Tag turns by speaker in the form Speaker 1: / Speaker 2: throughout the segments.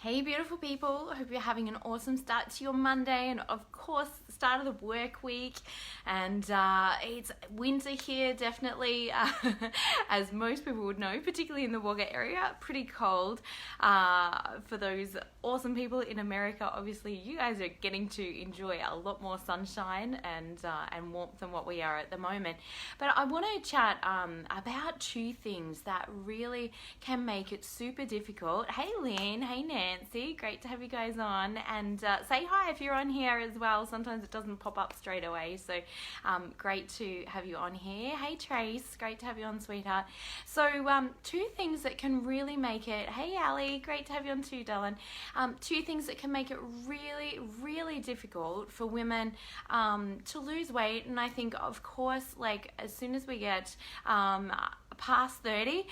Speaker 1: Hey beautiful people, I hope you're having an awesome start to your Monday and of course the start of the work week. And it's winter here, definitely, as most people would know, particularly in the Wagga area, pretty cold. For those awesome people in America, obviously you guys are getting to enjoy a lot more sunshine and warmth than what we are at the moment. But I want to chat about two things that really can make it super difficult. Hey Lynn, hey Nancy, great to have you guys on, and say hi if you're on here as well. Sometimes it doesn't pop up straight away, so great to have you on here. Hey Trace, great to have you on, sweetheart. So two things that can really make it, hey Ali, great to have you on too, darling. Two things that can make it really difficult for women to lose weight. And I think, of course, like as soon as we get past 30,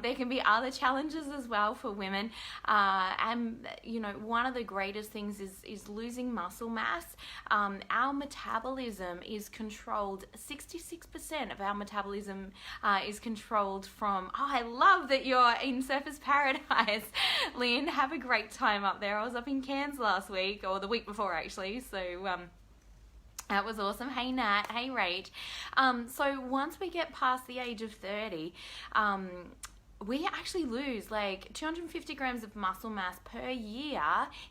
Speaker 1: there can be other challenges as well for women, and you know, one of the greatest things is losing muscle mass. Our metabolism is controlled, 66% of our metabolism is controlled from, I love that you're in Surfers Paradise. Lynn, have a great time up there. I was up in Cairns last week, or the week before actually, so that was awesome. Hey Nat, hey Rach. So once we get past the age of 30, we actually lose like 250 grams of muscle mass per year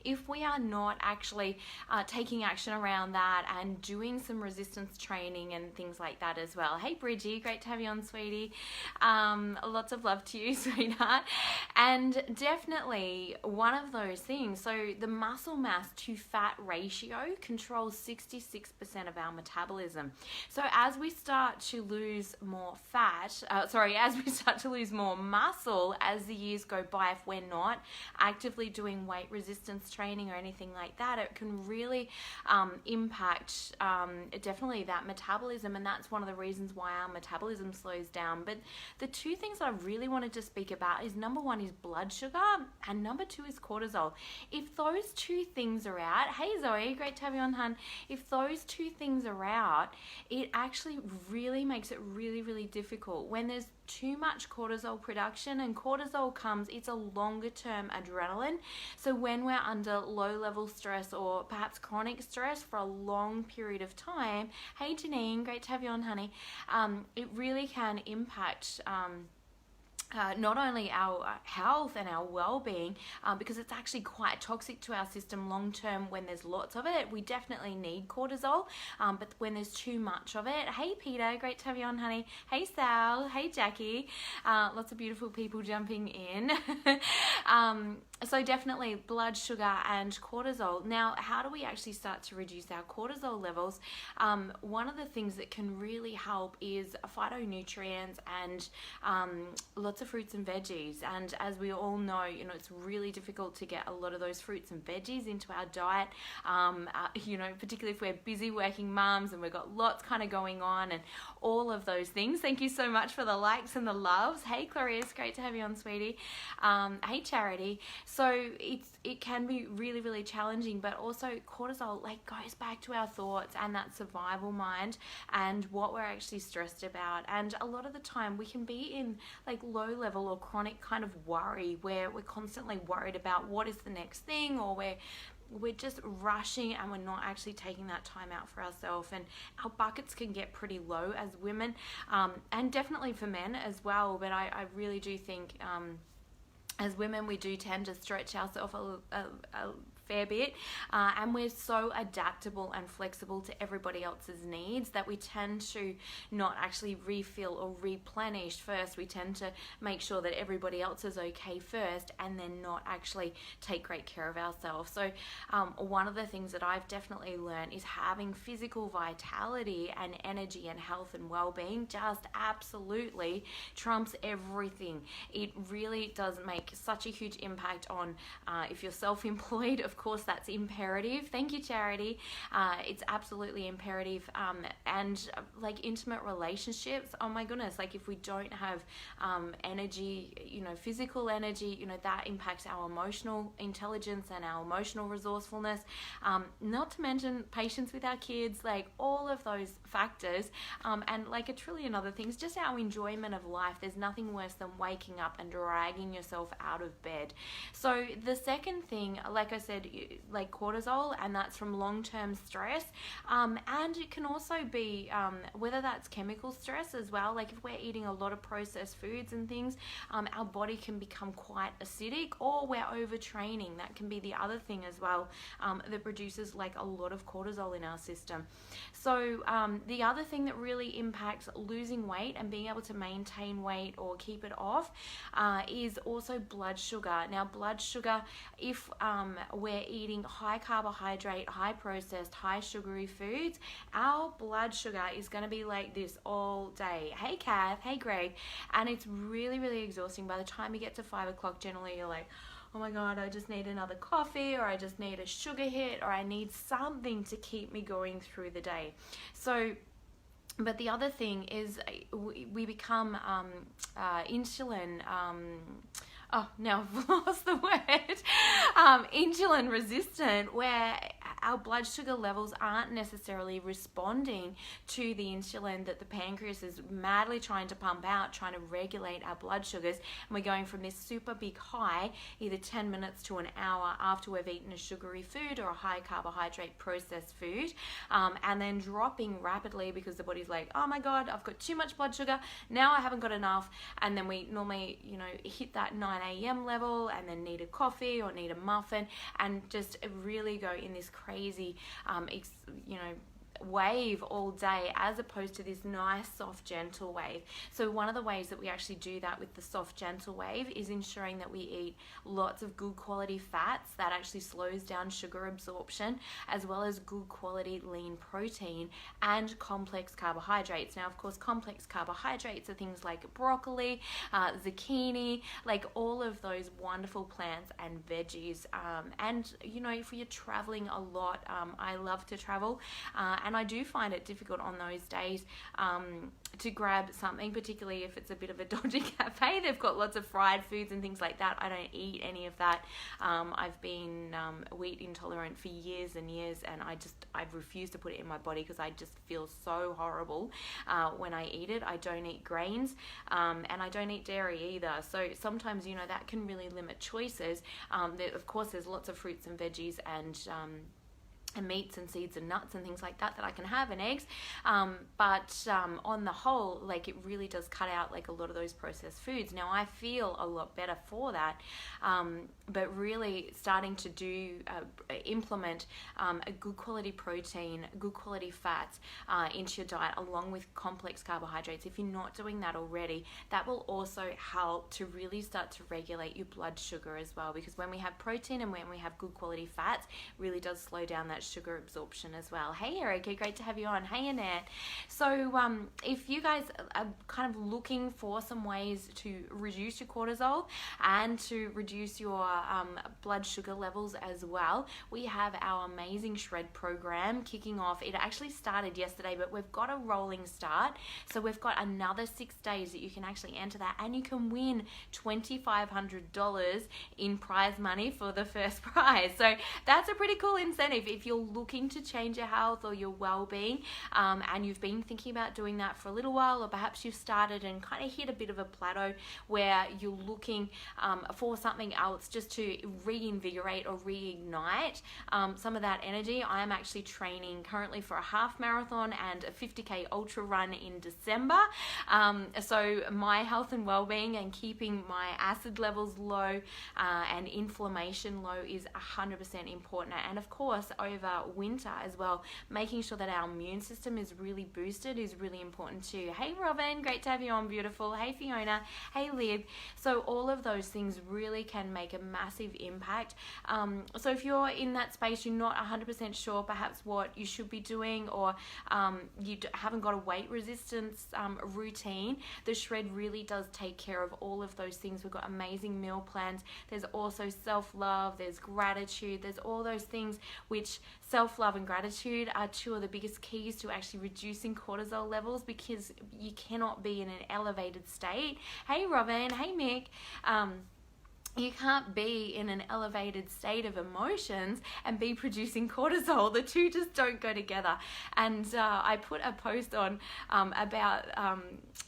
Speaker 1: if we are not actually taking action around that and doing some resistance training and things like that as well. Hey Bridgie, great to have you on, sweetie. Lots of love to you, sweetheart. And definitely one of those things, so the muscle mass to fat ratio controls 66% of our metabolism. So as we start to lose more fat, as we start to lose more muscle as the years go by, if we're not actively doing weight resistance training or anything like that, it can really impact definitely that metabolism, and that's one of the reasons why our metabolism slows down. But the two things I really wanted to speak about is, number one is blood sugar, and number two is cortisol. If those two things are out, hey Zoe, great to have you on, hun. If those two things are out, it actually really makes it really difficult when there's too much cortisol production. And cortisol comes, it's a longer term adrenaline, so when we're under low level stress or perhaps chronic stress for a long period of time, hey Janine, great to have you on, honey, it really can impact not only our health and our well-being, because it's actually quite toxic to our system long term when there's lots of it. We definitely need cortisol, but when there's too much of it, hey Peter, great to have you on, honey. Hey Sal, hey Jackie, lots of beautiful people jumping in. So definitely blood sugar and cortisol. Now, how do we actually start to reduce our cortisol levels? One of the things that can really help is phytonutrients and lots of fruits and veggies. And as we all know, you know, it's really difficult to get a lot of those fruits and veggies into our diet, you know, particularly if we're busy working mums and we've got lots kind of going on and all of those things. Thank you so much for the likes and the loves. Hey Clarice, great to have you on, sweetie. Hey Charity. So it can be really challenging, but also cortisol like goes back to our thoughts and that survival mind and what we're actually stressed about. And a lot of the time we can be in like low level or chronic kind of worry where we're constantly worried about what is the next thing, or we're just rushing and we're not actually taking that time out for ourselves, and our buckets can get pretty low as women, and definitely for men as well. But I really do think as women we do tend to stretch ourselves a fair bit, and we're so adaptable and flexible to everybody else's needs that we tend to not actually refill or replenish first. We tend to make sure that everybody else is okay first and then not actually take great care of ourselves. So one of the things that I've definitely learned is having physical vitality and energy and health and well-being just absolutely trumps everything. It really does make such a huge impact on if you're self-employed, of of course, that's imperative. Thank you, Charity. It's absolutely imperative. And like intimate relationships, oh my goodness, like if we don't have energy, physical energy, that impacts our emotional intelligence and our emotional resourcefulness. Not to mention patience with our kids, like all of those factors, and like a trillion other things, just our enjoyment of life. There's nothing worse than waking up and dragging yourself out of bed. So the second thing, like I said, like cortisol, and that's from long-term stress, and it can also be whether that's chemical stress as well. Like if we're eating a lot of processed foods and things, our body can become quite acidic, or we're overtraining. That can be the other thing as well, that produces like a lot of cortisol in our system. So the other thing that really impacts losing weight and being able to maintain weight or keep it off is also blood sugar. Now, blood sugar, if we're eating high carbohydrate, high processed, high sugary foods, our blood sugar is going to be like this all day. Hey, Kath. Hey, Greg. And it's really, really exhausting. By the time you get to 5 o'clock, generally you're like, oh my God, I just need another coffee, or I just need a sugar hit, or I need something to keep me going through the day. So, but the other thing is we become insulin, now I've lost the word, insulin resistant, where our blood sugar levels aren't necessarily responding to the insulin that the pancreas is madly trying to pump out, trying to regulate our blood sugars. And we're going from this super big high, either 10 minutes to an hour after we've eaten a sugary food or a high carbohydrate processed food, and then dropping rapidly because the body's like, oh my God, I've got too much blood sugar, now I haven't got enough. And then we normally, hit that 9 a.m. level and then need a coffee or need a muffin, and just really go in this crazy, wave all day, as opposed to this nice soft gentle wave. So one of the ways that we actually do that with the soft gentle wave is ensuring that we eat lots of good quality fats that actually slows down sugar absorption, as well as good quality lean protein and complex carbohydrates. Now, of course, complex carbohydrates are things like broccoli, zucchini, like all of those wonderful plants and veggies. And if you're traveling a lot, I love to travel, and I do find it difficult on those days to grab something, particularly if it's a bit of a dodgy cafe. They've got lots of fried foods and things like that. I don't eat any of that. I've been wheat intolerant for years and years, and I've refused to put it in my body because I just feel so horrible when I eat it. I don't eat grains, and I don't eat dairy either. So sometimes, that can really limit choices. Of course, there's lots of fruits and veggies and meats and seeds and nuts and things like that I can have, and eggs, but on the whole, like, it really does cut out like a lot of those processed foods. Now I feel a lot better for that, but really starting to implement a good quality protein, good quality fats into your diet, along with complex carbohydrates. If you're not doing that already, that will also help to really start to regulate your blood sugar as well, because when we have protein and when we have good quality fats, it really does slow down that sugar absorption as well. Hey Erica, great to have you on. Hey Annette. So if you guys are kind of looking for some ways to reduce your cortisol and to reduce your blood sugar levels as well, we have our amazing shred program kicking off. It actually started yesterday, but we've got a rolling start, so we've got another 6 days that you can actually enter that, and you can win $2,500 in prize money for the first prize. So that's a pretty cool incentive if you're looking to change your health or your well-being, and you've been thinking about doing that for a little while, or perhaps you've started and kind of hit a bit of a plateau where you're looking for something else just to reinvigorate or reignite some of that energy. I am actually training currently for a half marathon and a 50k ultra run in December, so my health and well-being and keeping my acid levels low and inflammation low is 100% important. And of course, over over winter as well. Making sure that our immune system is really boosted is really important too. Hey Robin, great to have you on, beautiful. Hey Fiona, hey Lib. So all of those things really can make a massive impact. So if you're in that space, you're not 100% sure perhaps what you should be doing, or you haven't got a weight resistance routine, the shred really does take care of all of those things. We've got amazing meal plans. There's also self-love, there's gratitude, there's all those things, which self-love and gratitude are two of the biggest keys to actually reducing cortisol levels, because you cannot be in an elevated state. Hey Robin, hey Mick. You can't be in an elevated state of emotions and be producing cortisol. The two just don't go together. And I put a post on about,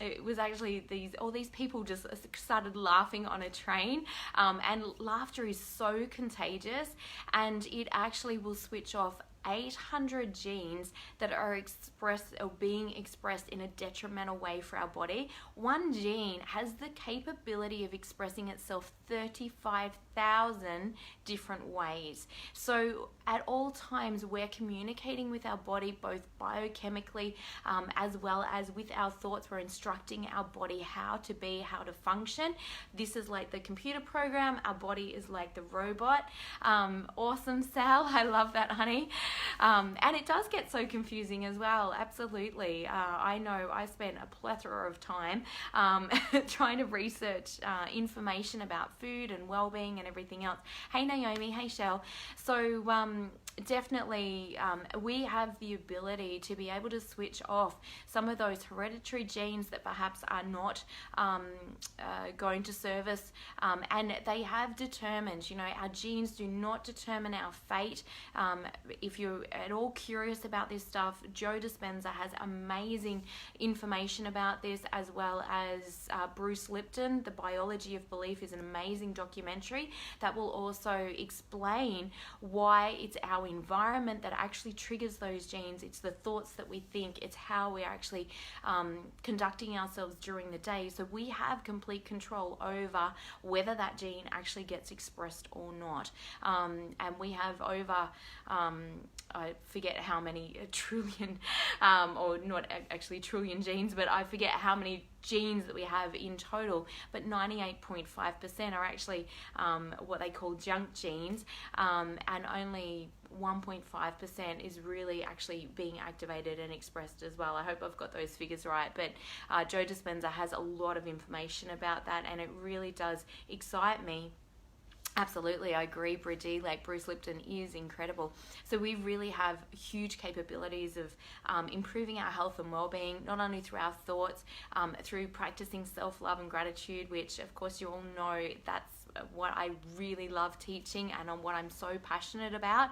Speaker 1: it was actually all these people just started laughing on a train, and laughter is so contagious, and it actually will switch off 800 genes that are expressed or being expressed in a detrimental way for our body. One gene has the capability of expressing itself 35,000 different ways. So at all times, we're communicating with our body, both biochemically as well as with our thoughts. We're instructing our body how to be, how to function. This is like the computer program. Our body is like the robot. Awesome, Sal. I love that, honey. And it does get so confusing as well. Absolutely. I know I spent a plethora of time trying to research information about food and well-being and everything else. Hey Naomi, hey Shell. So definitely we have the ability to be able to switch off some of those hereditary genes that perhaps are not going to serve us, and they have determined, our genes do not determine our fate. If you're at all curious about this stuff, Joe Dispenza has amazing information about this, as well as Bruce Lipton. The Biology of Belief is an amazing documentary that will also explain why it's our environment that actually triggers those genes. It's the thoughts that we think, it's how we're actually conducting ourselves during the day. So we have complete control over whether that gene actually gets expressed or not. And we have over, I forget how many trillion, or not actually trillion genes, but I forget how many genes that we have in total, but 98.5% are actually what they call junk genes, and only 1.5% is really actually being activated and expressed as well. I hope I've got those figures right, but Joe Dispenza has a lot of information about that, and it really does excite me. Absolutely, I agree, Bridgie. Like, Bruce Lipton is incredible. So we really have huge capabilities of improving our health and well-being, not only through our thoughts, through practicing self-love and gratitude, which of course you all know that's what I really love teaching and on what I'm so passionate about,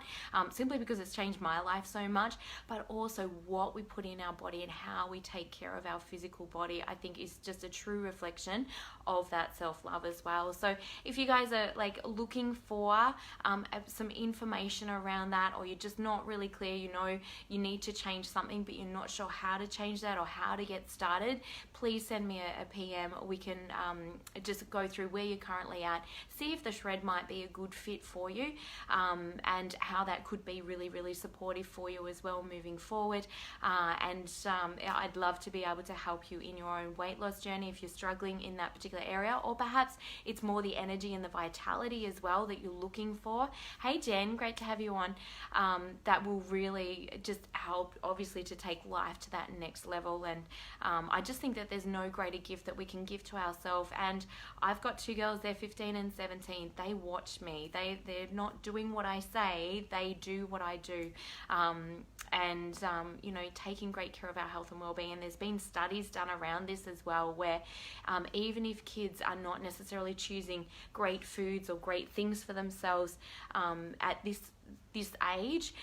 Speaker 1: simply because it's changed my life so much, but also what we put in our body and how we take care of our physical body, I think is just a true reflection of that self-love as well. So if you guys are like looking for some information around that, or you're just not really clear, you need to change something, but you're not sure how to change that or how to get started, please send me a PM. We can just go through where you're currently at, see if the shred might be a good fit for you, and how that could be really, really supportive for you as well moving forward. And I'd love to be able to help you in your own weight loss journey if you're struggling in that particular area, or perhaps it's more the energy and the vitality as well that you're looking for. Hey Jen, great to have you on. That will really just help, obviously, to take life to that next level. And I just think that there's no greater gift that we can give to ourselves. And I've got two girls, they're 15 and 17. They watch me. They're not doing what I say, they do what I do. Taking great care of our health and well-being. And there's been studies done around this as well, where even if kids are not necessarily choosing great foods or great things for themselves at this age,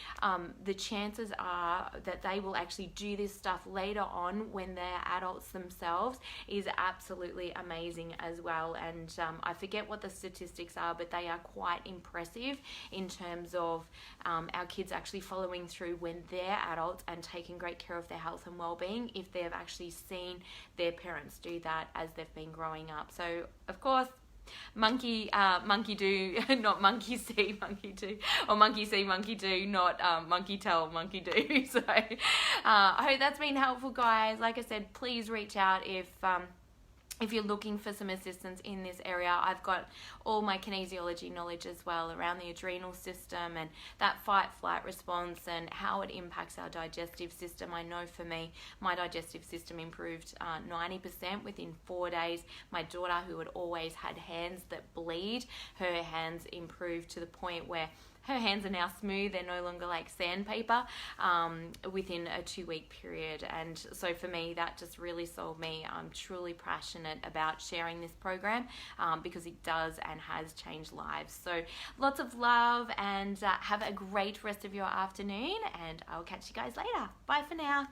Speaker 1: the chances are that they will actually do this stuff later on when they're adults themselves is absolutely amazing as well. And I forget what the statistics are, but they are quite impressive in terms of our kids actually following through when they're adults and taking great care of their health and well-being if they've actually seen their parents do that as they've been growing up. So of course, monkey do, not monkey see, monkey do, or monkey see, monkey do, not monkey tell, monkey do. So I hope that's been helpful, guys. Like I said, please reach out if you're looking for some assistance in this area. I've got all my kinesiology knowledge as well around the adrenal system and that fight-flight response and how it impacts our digestive system. I know for me, my digestive system improved 90% within 4 days. My daughter, who had always had hands that bleed, her hands improved to the point where her hands are now smooth. They're no longer like sandpaper within a 2-week period. And so for me, that just really sold me. I'm truly passionate about sharing this program because it does and has changed lives. So lots of love, and have a great rest of your afternoon, and I'll catch you guys later. Bye for now.